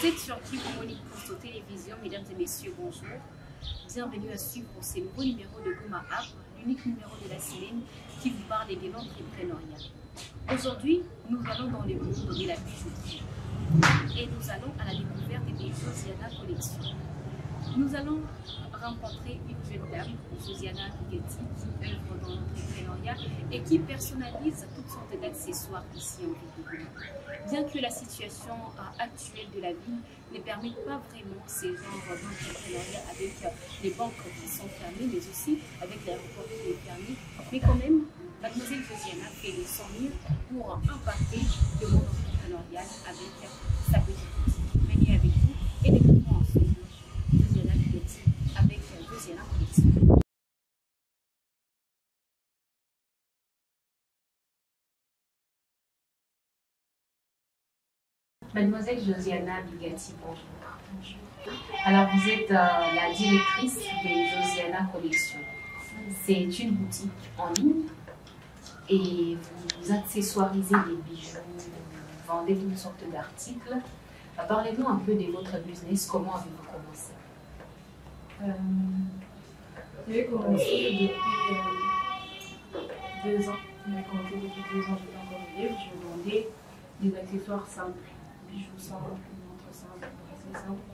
Vous êtes sur Kivu Monique Posto Télévision, mesdames et messieurs, bonjour. Bienvenue à suivre ce nouveau numéro de Goma App, l'unique numéro de la semaine qui vous parle des l'entrepreneuriat. Aujourd'hui, nous allons dans le monde de la bijouterie et nous allons à la découverte des Josiana Collection. Nous allons rencontrer une jeune dame, Josiana Bigati, qui œuvre dans l'entrepreneuriat et qui personnalise toutes sortes d'accessoires ici en Ville. Bien que la situation actuelle de la ville ne permette pas vraiment ce genre d'entrepreneuriat avec les banques qui sont fermées, mais aussi avec l'aéroport qui est fermé, mais quand même, mademoiselle Josiana fait de son mieux pour impacter le monde entrepreneurial avec sa petite boutique. Venez avec vous et découvrons ensemble Josiana Bigati avec Josiana Collection. Mademoiselle Josiana Bigati, bonjour. Bonjour. Alors, vous êtes la directrice des Josiana Collection. C'est une boutique en ligne et vous accessoirisez les bijoux, vous vendez toutes sortes d'articles. Parlez-nous un peu de votre business, comment avez-vous commencé? J'ai commencé depuis 2 ans. J'ai commencé depuis 2 ans, j'étais encore élève, je vendais des accessoires simples. Bijoux simples, montres simples, bracelets simples.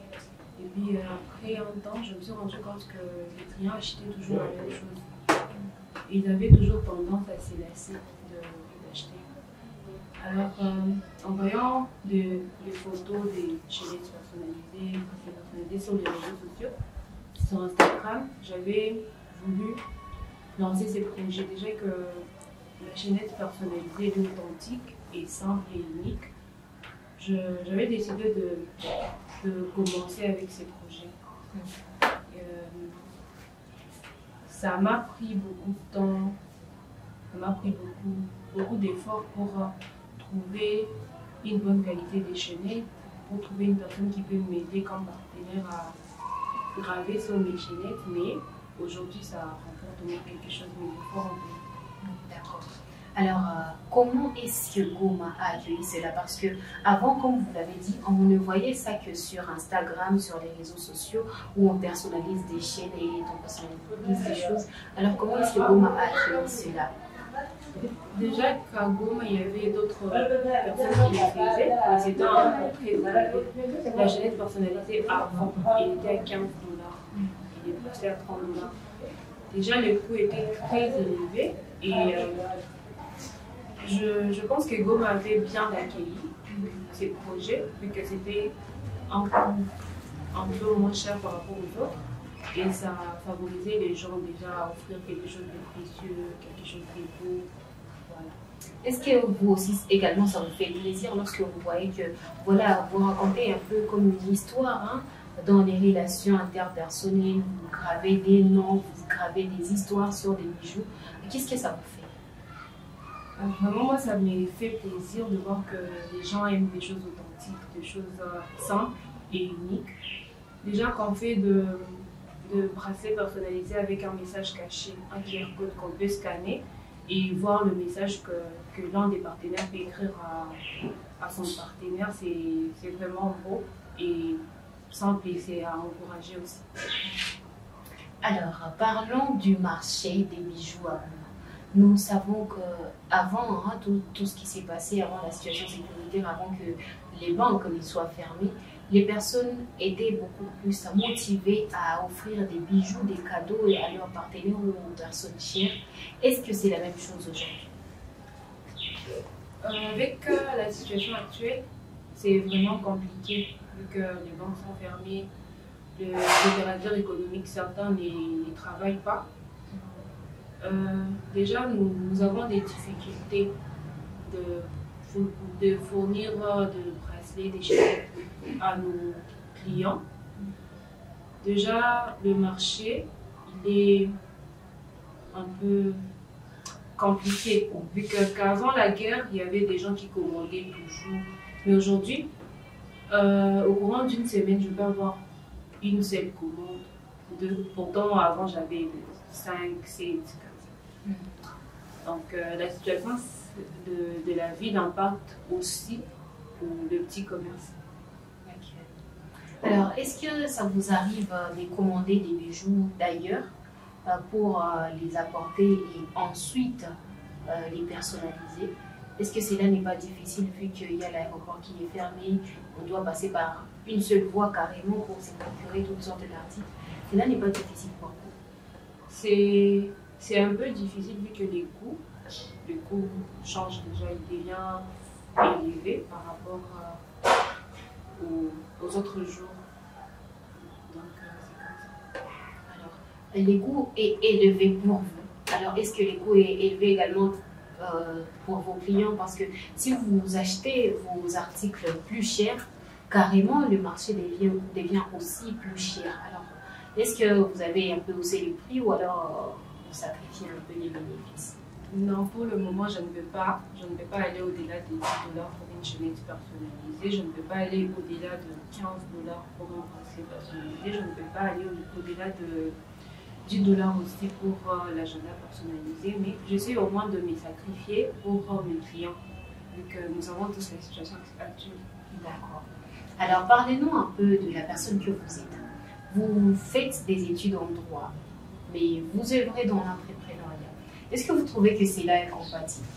Et puis après un temps, je me suis rendu compte que les clients achetaient toujours la même chose. Ils avaient toujours tendance à se lasser d'acheter. Alors, en voyant des photos des chaînettes personnalisées sur les réseaux sociaux, sur Instagram, j'avais voulu lancer ces projets. Déjà que la chaînette personnalisée est authentique et simple et unique, j'avais décidé de commencer avec ces projets. Ça m'a pris beaucoup de temps, ça m'a pris beaucoup d'efforts pour trouver une bonne qualité des chaînettes, pour trouver une personne qui peut m'aider comme partenaire à graver sur mes chaînettes, mais aujourd'hui ça rapporte au moins quelque chose de fort en plus. D'accord. Alors, comment est-ce que Goma a accueilli cela? Parce que avant, comme vous l'avez dit, on ne voyait ça que sur Instagram, sur les réseaux sociaux, où on personnalise des chaînes et on personnalise des choses. Alors, comment est-ce que Goma a accueilli cela? Déjà qu'à Goma, il y avait d'autres personnes qui le faisaient, mais c'était un peu très élevé. La chaînette personnalisée avant, il était à 15 $. Il est passé à 30 $. Déjà, le coût était très élevé et je pense que Goma avait bien accueilli ces projets, vu que c'était un peu moins cher par rapport aux autres. Et ça favorisait les gens déjà à offrir quelque chose de précieux, quelque chose de beau. Voilà. Est-ce que vous aussi également ça vous fait plaisir lorsque vous voyez que voilà, vous racontez un peu comme une histoire hein, dans les relations interpersonnelles, vous gravez des noms, vous gravez des histoires sur des bijoux. Qu'est-ce que ça vous fait? Vraiment, moi, ça me fait plaisir de voir que les gens aiment des choses authentiques, des choses simples et uniques. Déjà, qu'on fait de bracelets personnalisés avec un message caché, un QR code qu'on peut scanner et voir le message que l'un des partenaires peut écrire à son partenaire, c'est vraiment beau et simple et c'est à encourager aussi. Alors, parlons du marché des bijoux à Goma. Nous savons qu'avant, hein, tout ce qui s'est passé, avant la situation sécuritaire, avant que les banques ne soient fermées, les personnes étaient beaucoup plus motivées à offrir des bijoux, des cadeaux à leurs partenaires ou aux personnes chères. Est-ce que c'est la même chose aujourd'hui? Avec la situation actuelle, c'est vraiment compliqué vu que les banques sont fermées, les opérateurs économiques, certains ne travaillent pas. Déjà, nous avons des difficultés de fournir de bracelets, des chaînettes à nos clients. Déjà, le marché, il est un peu compliqué, vu qu'avant la guerre, il y avait des gens qui commandaient toujours. Mais aujourd'hui, au courant d'une semaine, je peux avoir une seule commande. Pourtant, avant, j'avais 5, 7, comme ça. Donc, la situation de la ville impacte aussi pour le petit commerce. Alors, est-ce que ça vous arrive de commander des bijoux d'ailleurs pour les apporter et ensuite les personnaliser? Est-ce que cela n'est pas difficile vu qu'il y a l'aéroport qui est fermé, on doit passer par une seule voie carrément pour se procurer toutes sortes d'articles? Cela n'est pas difficile pour vous? C'est un peu difficile vu que les coûts changent déjà, il devient élevé par rapport aux autres jours. Donc c'est comme ça. Alors, les coûts est élevé pour vous. Alors, est-ce que les coûts est élevé également pour vos clients? Parce que si vous achetez vos articles plus chers, carrément le marché devient aussi plus cher. Alors, est-ce que vous avez un peu haussé le prix ou alors vous sacrifiez un peu les bénéfices? Non, pour le moment, je ne peux pas aller au-delà des $10 pour une chemise personnalisée. Je ne peux pas aller au-delà de $15 pour un bracelet personnalisé. Je ne peux pas aller au-delà de $10 aussi pour l'agenda personnalisé. Mais j'essaie au moins de me sacrifier pour mes clients, vu que nous avons tous la situation actuelle. D'accord. Alors, parlez-nous un peu de la personne que vous êtes. Vous faites des études en droit, mais vous œuvrez dans l'entrepreneuriat. Est-ce que vous trouvez que cela est compatible?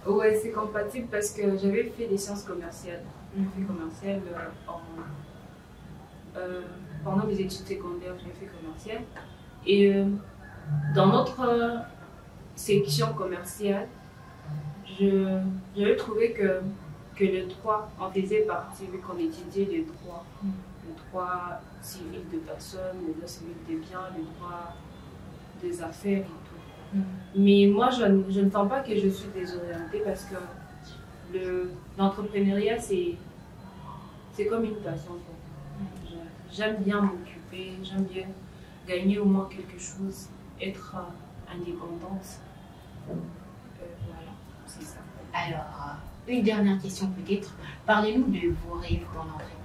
Oui, c'est compatible parce que j'avais fait des sciences commerciales. Pendant mes études secondaires, j'ai fait commercial. Et dans notre section commerciale, j'avais trouvé que le droit en faisait partie, vu qu'on étudiait le droit civil de personnes, le droit civil des biens, le droit des affaires et tout. Mais moi, je ne sens pas que je suis désorientée parce que l'entrepreneuriat, c'est comme une passion. J'aime bien m'occuper, j'aime bien gagner au moins quelque chose, être indépendante. Voilà, c'est ça. Alors, une dernière question peut-être. Parlez-nous de vos rêves dans l'entrepreneuriat.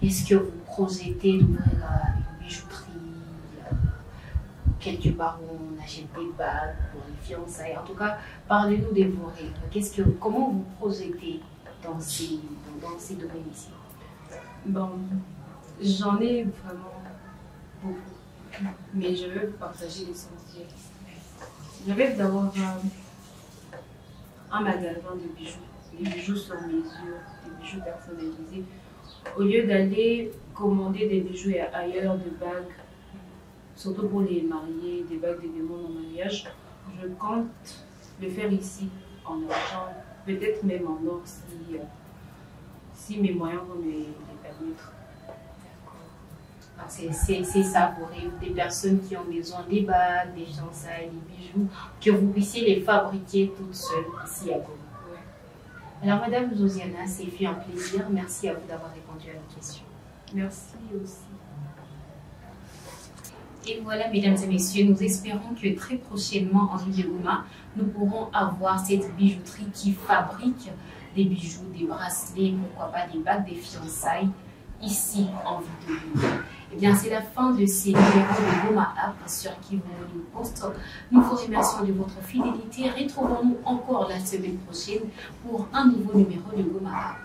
Est-ce que vous projetez d'ouvrir une bijouterie quelque part où on achète des bagues pour les fiançailles? En tout cas, parlez-nous de vos rêves. Comment vous projetez dans ces domaines ici? Bon, j'en ai vraiment beaucoup, mais je veux vous partager l'essentiel. Je rêve d'avoir un magasin de bijoux, des bijoux sur mesure, des bijoux personnalisés. Au lieu d'aller commander des bijoux ailleurs, de bagues, surtout pour les mariés, des bagues, des demandes en mariage, je compte le faire ici, en argent, peut-être même en or si mes moyens vont me les permettre. C'est ça vos rêves, des personnes qui ont besoin des bagues, des fiançailles, des bijoux, que vous puissiez les fabriquer toutes seules ici à Goma. Ouais. Alors Madame Josiana, c'est fait un plaisir. Merci à vous d'avoir répondu à nos questions. Merci aussi. Et voilà, mesdames et messieurs, nous espérons que très prochainement en ville de Goma, nous pourrons avoir cette bijouterie qui fabrique des bijoux, des bracelets, pourquoi pas des bagues, des fiançailles, ici en ville de Goma. Eh bien, c'est la fin de ces numéros de Goma App sur Kivu Morning Post. Nous vous remercions de votre fidélité. Retrouvons-nous encore la semaine prochaine pour un nouveau numéro de Goma App.